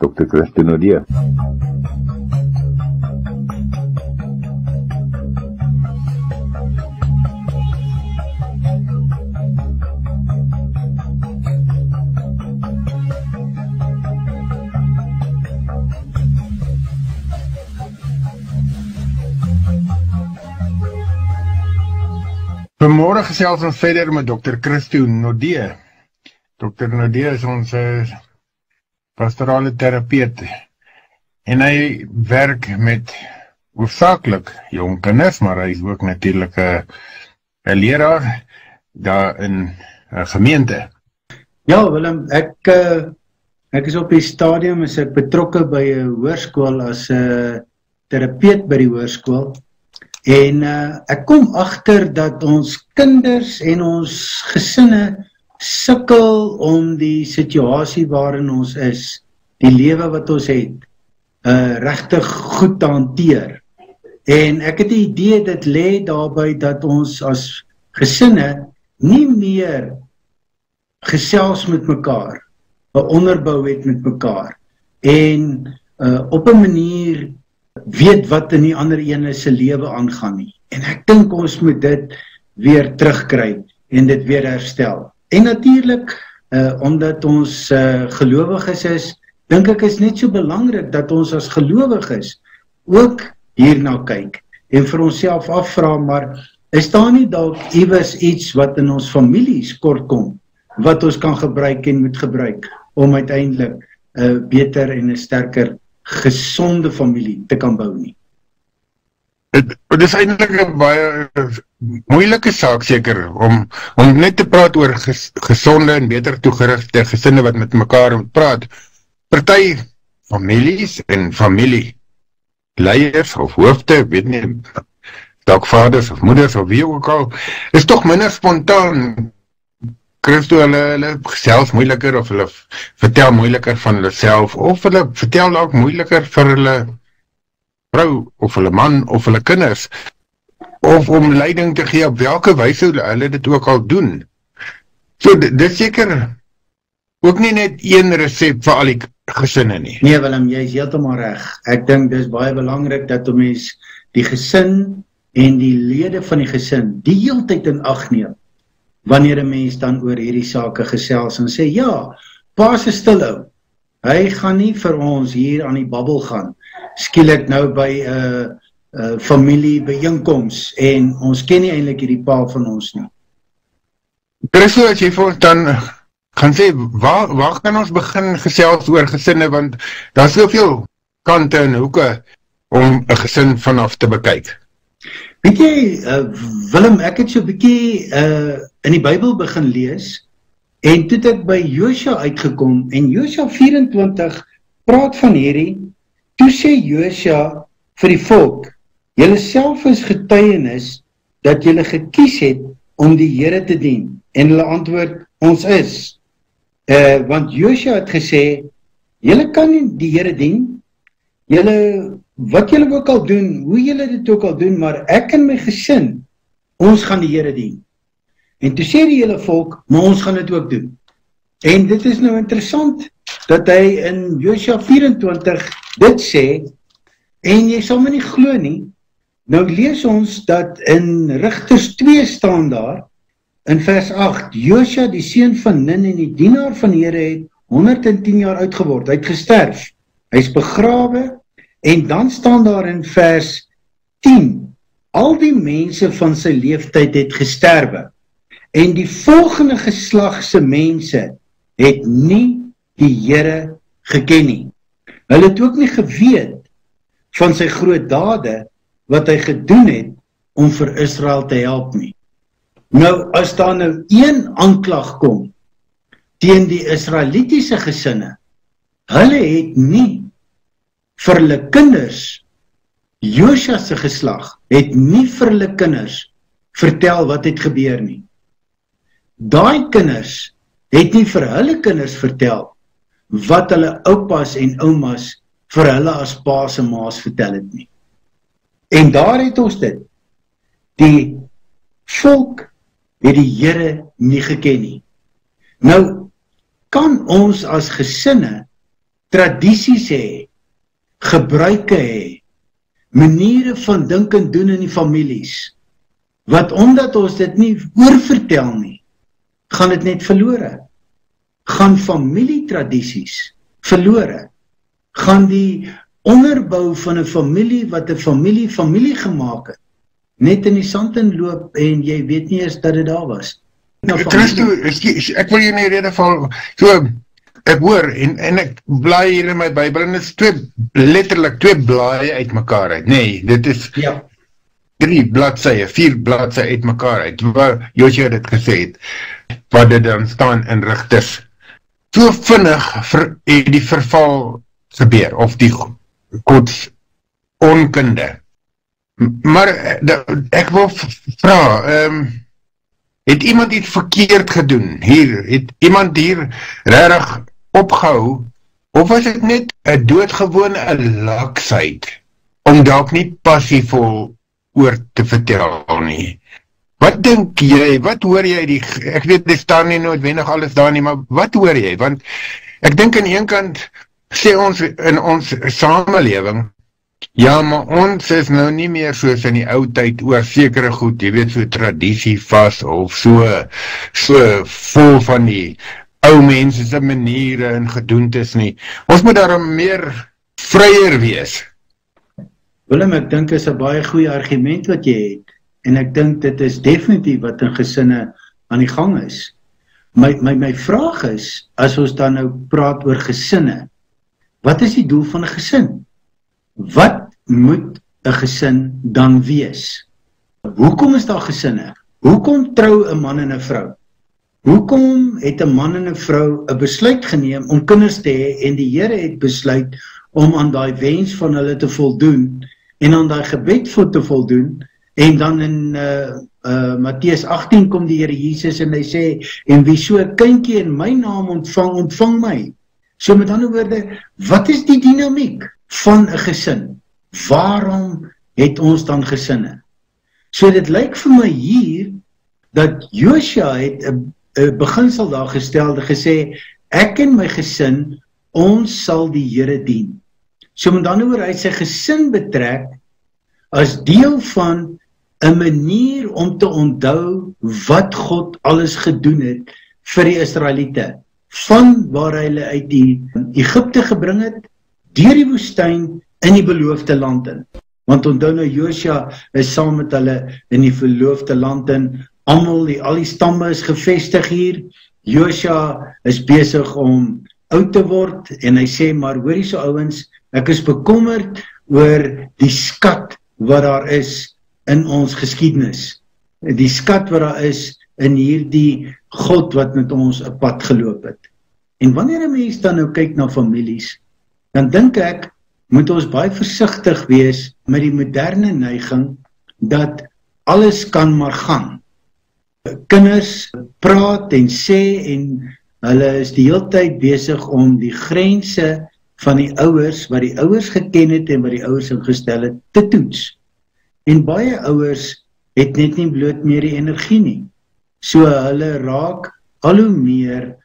Dr. Christo Nodee. Vanmorgen gesels ons verder met Dr. Christo Nodee. Dr. Nodee is ons pastorale therapeut en hy werk met hoofsaaklik jong kinders, maar hy is ook natuurlijk 'n leraar daar in 'n gemeente. Ja, Willem, ek is op die stadium, is ek betrokke by 'n hoërskool as 'n therapeut by die hoërskool. En ek kom agter dat ons kinders en ons gesinne sukkel om die situasie waarin ons is, die lewe wat ons het, regtig goed te hanteer. En ek het die idee dit lê daarby dat ons as gesinne nie meer gesels met mekaar, 'n onderbou het met mekaar en op 'n manier weet wat in die ander ene se lewe aangaan nie. En ek dink ons moet dit weer terugkry en dit weer herstel. En natuurlik, omdat ons gelowiges is, dink ek is net so belangrik dat ons as gelowiges ook hierna kyk en vir onsself afvra, maar is daar nie dalk iewers iets wat in ons families kort kom, wat ons kan gebruik en moet gebruik om uiteindelik 'n beter en 'n sterker gesonde familie te kan bou nie. Dit is eintlik 'n baie moeilike saak seker om net te praat oor gesonde en beter toegerigte gesinne wat met mekaar moet praat. Party families en familieleiers of hoofde, weet nie, dalk vaders of moeders of wie ook al, is tog minder spontaan. Christo, hulle gesels moeiliker of hulle vertel moeiliker van hulle self of hulle vertel ook moeiliker vir hulle vrou of hulle man of hulle kinders of om leiding te gee op welke wyse hulle dit ook al doen. So dit seker ook nie net een resep vir al die gesinne nie. Nee Willem, jy is heeltemal reg. Ek dink dis baie belangrik dat 'n mens die gesin en die lede van die gesin die heeltyd in ag neem wanneer 'n mens dan oor hierdie sake gesels en sê, ja, pa se stilhou, hy gaan nie vir ons hier aan die babbel gaan, skielik nou by 'n familiebyeenkoms en ons ken nie eintlik hierdie pa van ons nie. Christo, as jy vir ons dan gaan sê, waar kan ons begin gesels oor gesinne, want daar is soveel kante en hoeke om 'n gesin vanaf te bekyk. Weet jy, Willem, ek het so 'n bietjie in die Bybel begin lees, en toe het ek by Josua uitgekom, en Josua 24 praat van hierdie, toe sê Josua vir die volk, julle self is getuienis, dat julle gekies het, om die Here te dien, en hulle antwoord, ons is, want Josua het gesê, julle kan nie die Here dien, wat julle ook al doen, hoe julle dit ook al doen, maar ek en my gesin, ons gaan die Here dien. En toe sê die hele volk, maar ons gaan dit ook doen. En dit is nou interessant, dat hy in Josua 24 dit sê, en jy sal my nie glo nie, nou lees ons dat in Rigters 2 staan daar, in vers 8, Josua die seun van Nun en die dienaar van die Here het 110 jaar oud geword, hy het gesterf, hy is begrawe, en dan staan daar in vers 10, al die mense van sy leeftyd het gesterwe, en die volgende geslagse mense het nie die Here geken nie. Hulle het ook nie geweet van sy groot dade wat hy gedoen het om vir Israel te help nie. Nou, as daar nou een aanklag kom teen die Israelitiese gesinne, hulle het nie vir hulle kinders, Josua se geslag, het nie vir hulle kinders vertel wat het gebeur nie. Daai kinders het nie vir hulle kinders vertel wat hulle oupas en oumas vir hulle as paas en maas vertel het nie. En daar het ons dit. Die volk het die Here nie geken nie. Nou, kan ons as gesinne tradisies hê, gebruike hê, maniere van dink en doen in die families, wat omdat ons dit nie oorvertel nie, gaan dit net verlore. Gaan familietradisies verlore. Gaan die onderbou van 'n familie wat 'n familie gemaak het, net in die sand inloop en jy weet nie eens dat dit daar was. Christo, ek wil jou nie rede val, so, ek hoor, en ek blaai hier in my Bybel, en dit is letterlik 2 blaaie uit mekaar uit, nee, dit is 3 bladsye, 4 bladsye uit mekaar uit, waar Josua dit gesê het, wat dit dan staan in Rigters. So vinnig het die verval gebeur, of die Gods onkunde. Maar ek wil vra, het iemand iets verkeerd gedoen hier? Het iemand hier regtig opgehou? Of was dit net 'n doodgewone laksheid om dalk nie passievol oor te vertel nie? Wat dink jy, wat hoor jy, ek weet dit staan nie noodwendig alles daar nie, maar wat hoor jy? Want ek dink aan een kant sê ons in ons samelewing, ja, maar ons is nou nie meer soos in die ou tyd oor sekere goed, jy weet, so tradisie vas, of so vol van die ou mense se maniere en gedoentes nie. Ons moet daarom meer vryer wees. Willem, ek dink is 'n baie goeie argument wat jy het, en ek dink dit is definitief wat in gesinne aan die gang is. My vraag is, as ons dan nou praat oor gesinne, wat is die doel van 'n gesin? Wat moet 'n gesin dan wees? Hoekom is daar gesinne? Hoekom trou 'n man en 'n vrou? Hoekom het 'n man en 'n vrou 'n besluit geneem om kinders te hê, en die Here het besluit om aan daai wens van hulle te voldoen, en aan daai gebed voor te voldoen, en dan in Matteus 18 kom die Here Jesus en hy sê, en wie so 'n kindjie in my naam ontvang my. So met ander woorde, wat is die dinamiek van 'n gesin? Waarom het ons dan gesinne? So dit lyk vir my hier, dat Josua het 'n beginsel daar gestel, gesê, ek en my gesin, ons sal die Here dien. So met ander woorde, hy het sy gesin betrek, as deel van 'n manier om te onthou, wat God alles gedoen het, vir die Israeliete, van waar hy hulle uit die Egipte gebring het, deur die woestyn, in die beloofde land in. Want onthou nou, Josua is saam met hulle in die beloofde land in, al die stamme is gevestig hier, Josua is besig om oud te word, en hy sê, maar hoor hierso ouens, ek is bekommerd oor die skat wat daar is in ons geskiedenis, die skat wat daar is in hierdie God wat met ons 'n pad geloop het. En wanneer 'n mens dan nou kyk na families, dan dink ek, moet ons baie versigtig wees met die moderne neiging, dat alles kan maar gaan. Kinders praat en sê, en hulle is die hele tyd besig om die grense van die ouers, wat die ouers geken het en wat die ouers ingestel het, te toets. En baie ouers het net nie bloot meer die energie nie. So hulle raak al hoe meer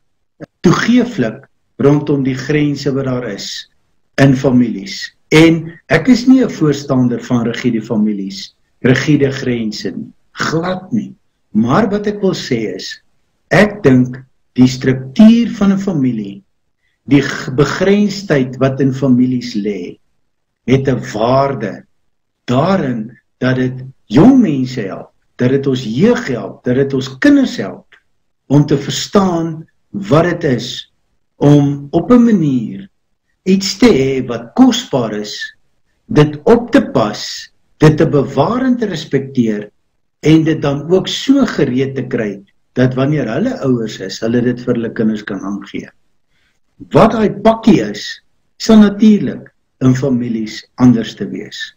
toegeeflik rondom die grense wat daar is in families. En ek is nie 'n voorstander van rigiede families, rigiede grense nie, glad nie. Maar wat ek wil sê is, ek dink die struktuur van 'n familie, die begrensdheid wat in families lê, het 'n waarde daarin dat dit jong mense help, dat dit ons jeug help, dat dit ons kinders help om te verstaan wat dit is om op 'n manier iets te hê wat kosbaar is, dit op te pas, dit te bewaar en te respekteer, en dit dan ook so gereed te kry, dat wanneer hulle ouers is, hulle dit vir hulle kinders kan aangee. Wat daai pakkie is, sal natuurlik in families anders te wees.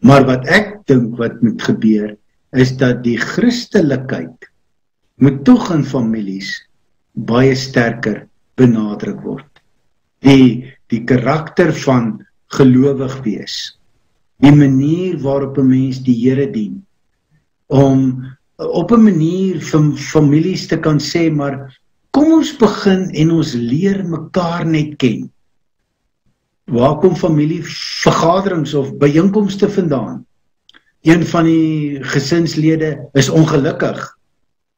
Maar wat ek dink wat moet gebeur, is dat die Christelikheid moet tog in families baie sterker benadruk word. Die karakter van gelowig wees, die manier waarop 'n mens die Here dien, om op 'n manier vir families te kan sê, maar kom ons begin en ons leer mekaar net ken. waar kom familievergaderings of byeenkomste vandaan? Een van die gesinslede is ongelukkig,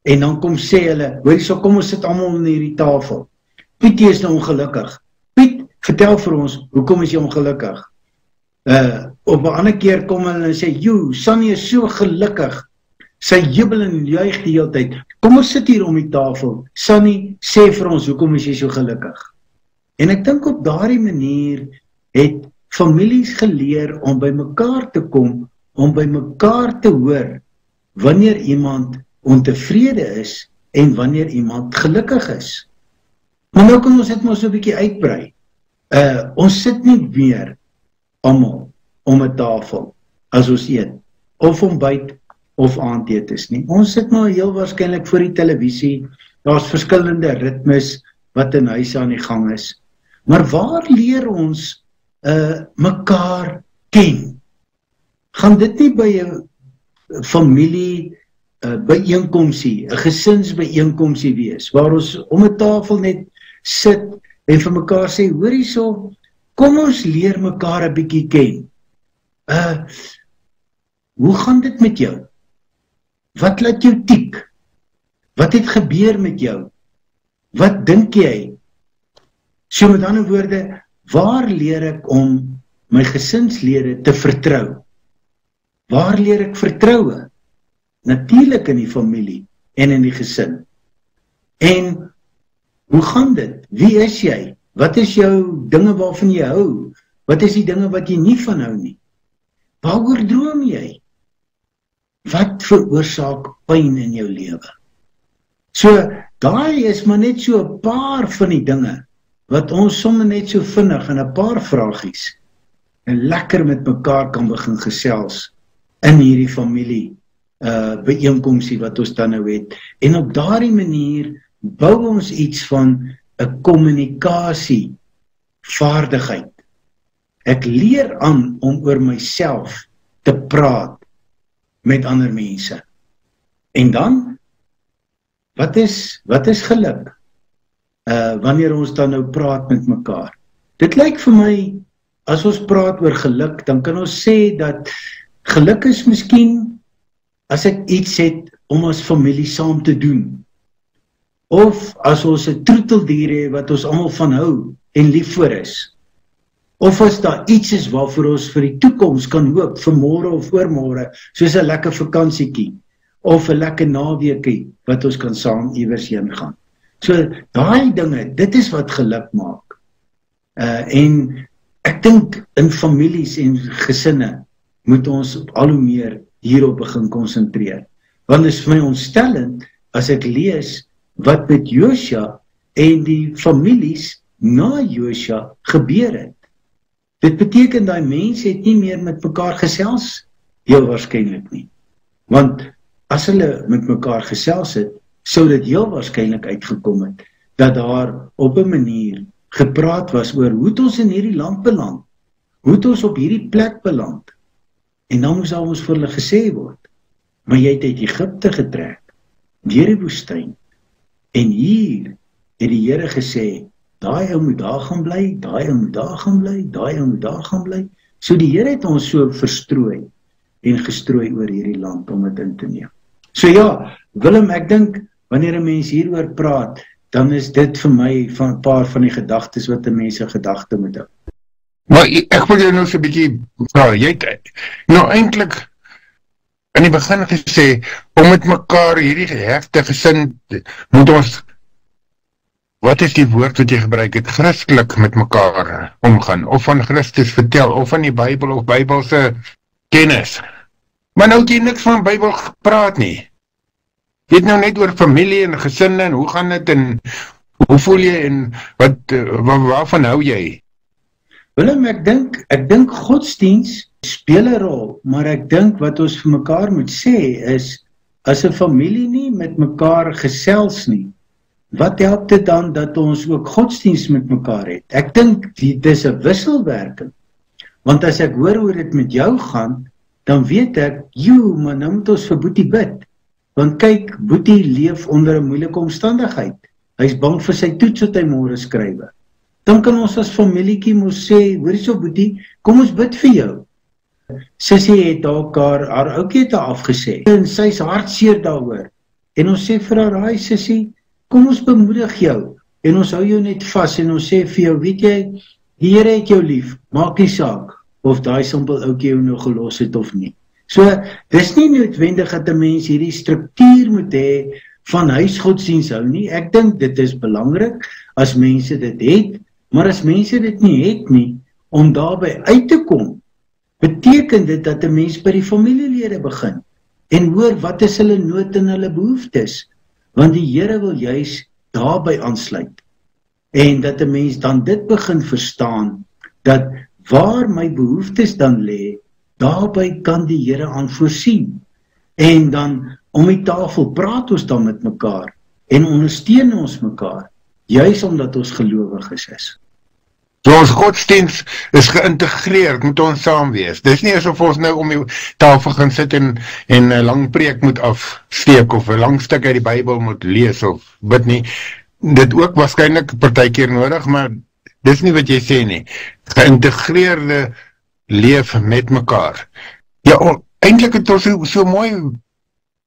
en dan kom sê hulle, hoor so, kom ons sit almal onder hierdie tafel. Piet is nou ongelukkig. Piet, vertel vir ons, hoekom is jy ongelukkig? Op 'n ander keer kom hulle en sê, joe, Sunny is so gelukkig, sy jubel en juig die hele tyd. Kom ons sit hier om die tafel. Sunny, sê vir ons, hoekom is jy so gelukkig? En ek dink op daardie manier het families geleer om by mekaar te kom, om by mekaar te hoor wanneer iemand ontevrede is en wanneer iemand gelukkig is. Maar nou kan ons dit maar so 'n bietjie uitbrei. Ons sit nie meer almal om 'n tafel as ons eet, of ontbyt of aandetes nie. Ons sit maar heel waarskynlik voor die televisie. Daar's verskillende ritmes wat in huis aan die gang is. Maar waar leer ons mekaar ken? Gaan dit nie by 'n familie byeenkomsie, 'n gesinsbyeenkomsie wees, waar ons om 'n tafel net sit en vir mekaar sê, hoor hierso, kom ons leer mekaar 'n bietjie ken. Hoe gaan dit met jou? Wat laat jou tik? Wat het gebeur met jou? Wat dink jy? So met ander woorde, waar leer ek om my gesinslede te vertrou? Waar leer ek vertroue? Natuurlik in die familie en in die gesin. En hoe gaan dit? Wie is jy? Wat is jou dinge waarvan jy hou? Wat is die dinge wat jy nie van hou nie? Waaroor droom jy? Wat veroorsaak pyn in jou lewe? So, daai is maar net so 'n paar van die dinge wat ons sommer net so vinnig in 'n paar vragies en lekker met mekaar kan begin gesels in hierdie familie byeenkomsie wat ons dan nou het. En op daardie manier bou ons iets van 'n kommunikasie vaardigheid. Ek leer aan om oor myself te praat met ander mense. En dan, wat is geluk? Wanneer ons dan nou praat met mekaar. Dit lyk vir my, as ons praat oor geluk, dan kan ons sê dat geluk is miskien as ek iets het om as familie saam te doen. Of as ons 'n troeteldier het wat ons almal van hou en lief vir is. Of as daar iets is waarvoor ons vir die toekoms kan hoop, vir môre of oormôre, soos 'n lekker vakansietjie, of 'n lekker naweekie, wat ons kan saam iewers heen gaan. So, daai dinge, dit is wat geluk maak. En ek dink in families en gesinne moet ons al hoe meer hierop begin konsentreer. Want dit is vir my ontstellend as ek lees wat met Josua en die families na Josua gebeur het. Dit beteken dat mense het nie meer met mekaar gesels, heel waarskynlik nie. Want as hulle met mekaar gesels het, sou dit heel waarskynlik uitgekom het, dat daar op 'n manier gepraat was oor hoe het ons in hierdie land beland, hoe het ons op hierdie plek beland. En dan moes ons vir hulle gesê word, maar jy het uit Egipte getrek, deur die woestyn, en hier het die Here gesê, daai ou moet daar gaan bly, daai ou moet daar gaan bly, daai ou moet daar gaan bly. So die Here het ons so verstrooi en gestrooi oor hierdie land om dit in te neem. So ja, Willem, ek dink, wanneer 'n mens hieroor praat, dan is dit vir my van 'n paar van die gedagtes wat 'n mens se gedagte moet hou. Maar ek wil jou nou so 'n bietjie vra, jy het nou eintlik in die begin gesê, om met mekaar hierdie gehegte gesin, moet ons, wat is die woord wat jy gebruik het, Christelik met mekaar omgaan, of van Christus vertel, of van die Bybel, of Bybelse kennis. Maar nou het jy niks van Bybel gepraat nie. Jy het nou net oor familie en gesinne, en hoe gaan dit, en hoe voel jy, en waarvan hou jy? Willem, ek dink godsdiens speel 'n rol, maar ek dink wat ons vir mekaar moet sê is, as 'n familie nie met mekaar gesels nie, wat help dit dan dat ons ook godsdiens met mekaar het? Ek dink dit is 'n wisselwerking. Want as ek hoor hoe dit met jou gaan, dan weet ek, maar nou moet ons vir Boetie bid. Want kyk, Boetie leef onder 'n moeilike omstandigheid. Hy's bang vir sy toets wat hy môre skrywe. dan kan ons as familietjie mos sê, hoor hierso boetie, kom ons bid vir jou. Sissie het haar oukie het haar afgesê, en sy is hartseer daaroor. En ons sê vir haar, "Haai sissie, kom ons bemoedig jou, en ons hou jou net vas, en ons sê vir jou, weet jy, die Here het jou lief, maak nie saak, of daai simpel oukie jou nou gelos het of nie." So, dis nie noodwendig dat 'n mens hierdie struktuur moet hê van huisgodsdienst hou nie. Ek dink dit is belangrik as mense dit het, maar as mense dit nie het nie, om daarby uit te kom, beteken dit dat 'n mens by die familielede begin en hoor wat is hulle nood en hulle behoeftes, want die Here wil juis daarby aansluit. En dat 'n mens dan dit begin verstaan, dat waar my behoeftes dan lê, daarby kan die Here aan voorsien. En dan om die tafel praat ons dan met mekaar en ondersteun ons mekaar, juis omdat ons gelowiges is. So ons godsdienst is geïntegreerd, moet ons saam wees. Dis nie asof ons nou om die tafel gaan sit en 'n lang preek moet afsteek of 'n lang stuk uit die Bybel moet lees of bid nie. Dit ook waarskynlik partykeer nodig, maar dis nie wat jy sê nie. Geïntegreerde leef met mekaar. Ja, eintlik het ons so mooi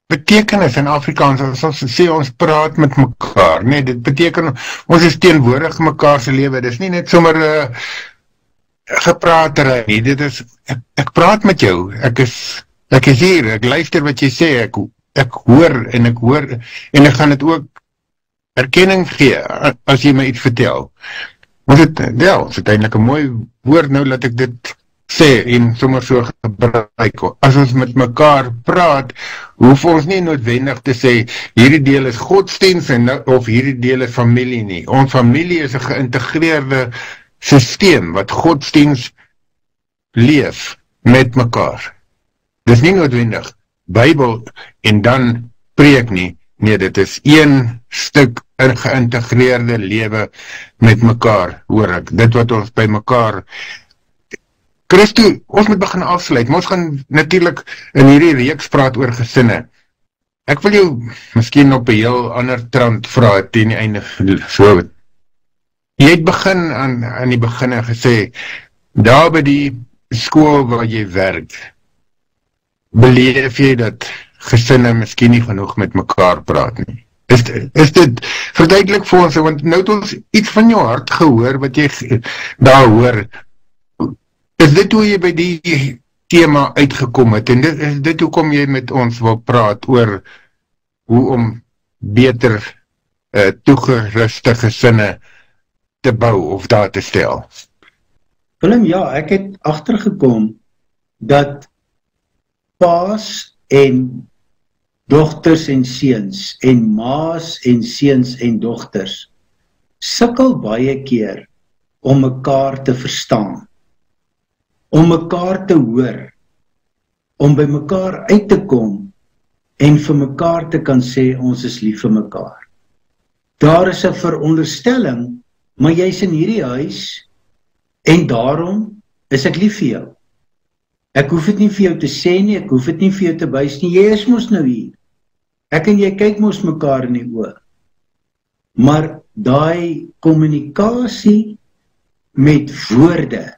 betekenis in Afrikaans, as ons sê ons praat met mekaar, nee, dit beteken ons is teenwoordig mekaar se lewe, dis nie net sommer gepraatery nie, dit is, ek praat met jou, ek is hier, ek luister wat jy sê, ek hoor en ek gaan dit ook erkenning gee, as jy my iets vertel. Ons het eintlik 'n mooi woord nou, laat ek dit sê, en sommer so gebruik, as ons met mekaar praat, hoef ons nie noodwendig te sê, hierdie deel is godsdienst, of hierdie deel is familie nie. Ons familie is 'n geïntegreerde systeem, wat godsdienst leef met mekaar. Dis nie noodwendig Bybel en dan preek nie, nee, dit is een stuk in geïntegreerde lewe met mekaar, hoor ek, dit wat ons by mekaar. Christo, ons moet begin afsluit, maar ons gaan natuurlik in hierdie reeks praat oor gesinne. Ek wil jou miskien op 'n heel ander trant vra teen die einde, so. Jy het begin aan die begin gesê, daar by die skool waar jy werk, beleef jy dat gesinne miskien nie genoeg met mekaar praat nie. Is dit verduidelik vir ons, want nou het ons iets van jou hart gehoor, wat jy daar hoor. Is dit hoe jy by die tema uitgekom het, en is dit hoekom jy met ons wil praat oor hoe om beter toegeruste gesinne te bou of daar te stel? Willem, ja, ek het agtergekom dat paas en dogters en seuns, en maas en seuns en dogters, sukkel baie keer om mekaar te verstaan, om mekaar te hoor, om by mekaar uit te kom, en vir mekaar te kan sê, ons is lief vir mekaar. Daar is 'n veronderstelling, maar jy's in hierdie huis, en daarom is ek lief vir jou. Ek hoef dit nie vir jou te sê nie, ek hoef dit nie vir jou te wys nie, jy is mos nou hier. Ek en jy kyk mos mekaar in die oë. Maar daai kommunikasie met woorde,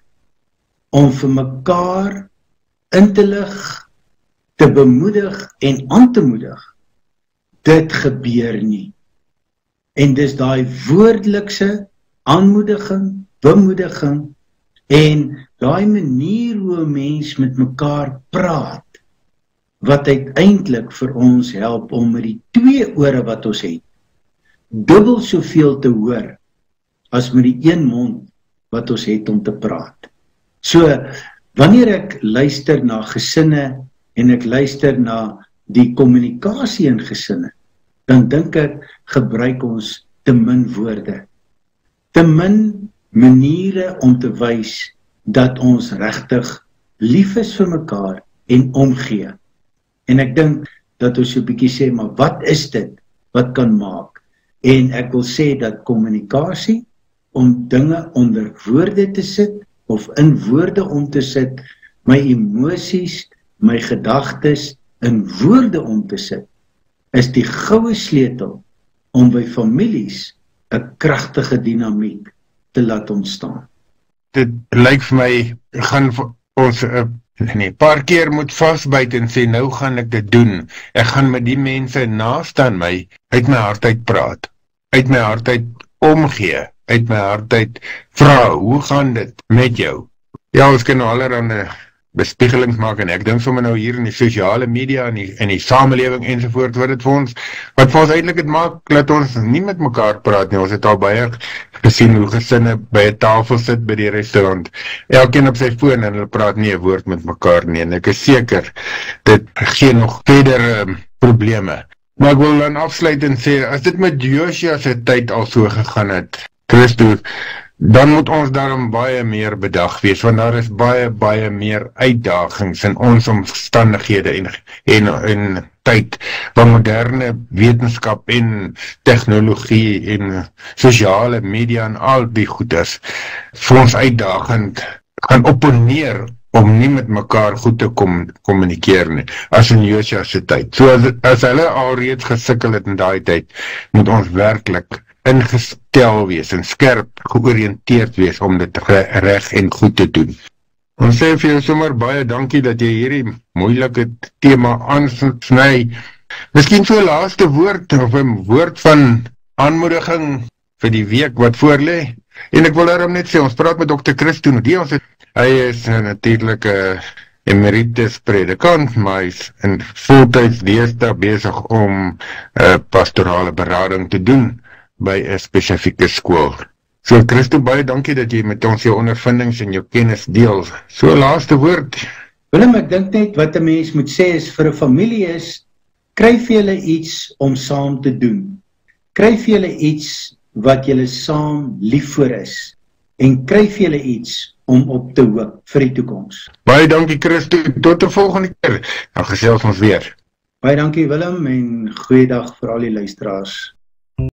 om vir mekaar in te lig, te bemoedig en aan te moedig, dit gebeur nie. En dis daai woordelikse aanmoediging, bemoediging, en daai manier hoe 'n mens met mekaar praat, wat uiteindelik vir ons help om met die 2 ore wat ons het, dubbel soveel te hoor, as met die 1 mond wat ons het om te praat. So, wanneer ek luister na gesinne, en ek luister na die kommunikasie in gesinne, dan dink ek, gebruik ons te min woorde, te min maniere om te wys, dat ons regtig lief is vir mekaar, en omgee. En ek dink, dat ons 'n bietjie sê, maar wat is dit, wat kan maak? En ek wil sê, dat kommunikasie, om dinge onder woorde te sit, of in woorde om te sit, my emosies, my gedagtes in woorde om te sit, is die goue sleutel om by families 'n kragtige dinamiek te laat ontstaan. Dit lyk vir my, gaan ons paar keer moet vasbyt en sê, nou gaan ek dit doen. Ek gaan met die mense naast aan my, uit my hart uit praat, uit my hart uit omgee, uit my hart uit vra, hoe gaan dit met jou? Ja, ons kan nou allerhande bespiegelings maak, en ek dink sommer nou hier in die sosiale media, in die samelewing ensovoort, wat vir ons eintlik het maak, dat ons nie met mekaar praat nie. Ons het al baie gesien hoe gesinne by 'n tafel sit by die restaurant, elkeen op sy foon, en hulle praat nie 'n woord met mekaar nie, en ek is seker, dit gee nog verder probleme. Maar ek wil dan afsluit en sê, as dit met Josia se tyd al so gegaan het, Christo, dan moet ons daarom baie meer bedag wees, want daar is baie meer uitdagings in ons omstandighede en tyd, van moderne wetenskap en tegnologie en sosiale media en al die goeders, vir ons uitdagend gaan opponeer om nie met mekaar goed te kommunikeer nie, as in Josia se tyd. So as hulle alreeds gesukkel het in daai tyd, moet ons werklik ingestel wees en skerp georiënteerd wees om dit reg en goed te doen. Ons sê vir jou sommer baie dankie dat jy hierdie moeilike tema aansny. Miskien so 'n laaste woord of 'n woord van aanmoediging vir die week wat voorlê. En ek wil daarom net sê, ons praat met Dr. Christo Nudee. Hy is natuurlik 'n emeritus predikant, maar hy is in voltyds deesdae besig om pastorale berading te doen by 'n spesifieke skool. So Christo, baie dankie dat jy met ons jou ondervindings en jou kennis deel. So laaste woord. Willem, ek dink net wat 'n mens moet sê is, vir 'n familie is, kry vir julle iets om saam te doen. Kry vir julle iets wat julle saam lief voor is. En kry vir julle iets om op te hoop vir die toekoms. Baie dankie Christo, tot die volgende keer. Dan gesels ons weer. Baie dankie Willem en goeiedag vir al die luisteraars.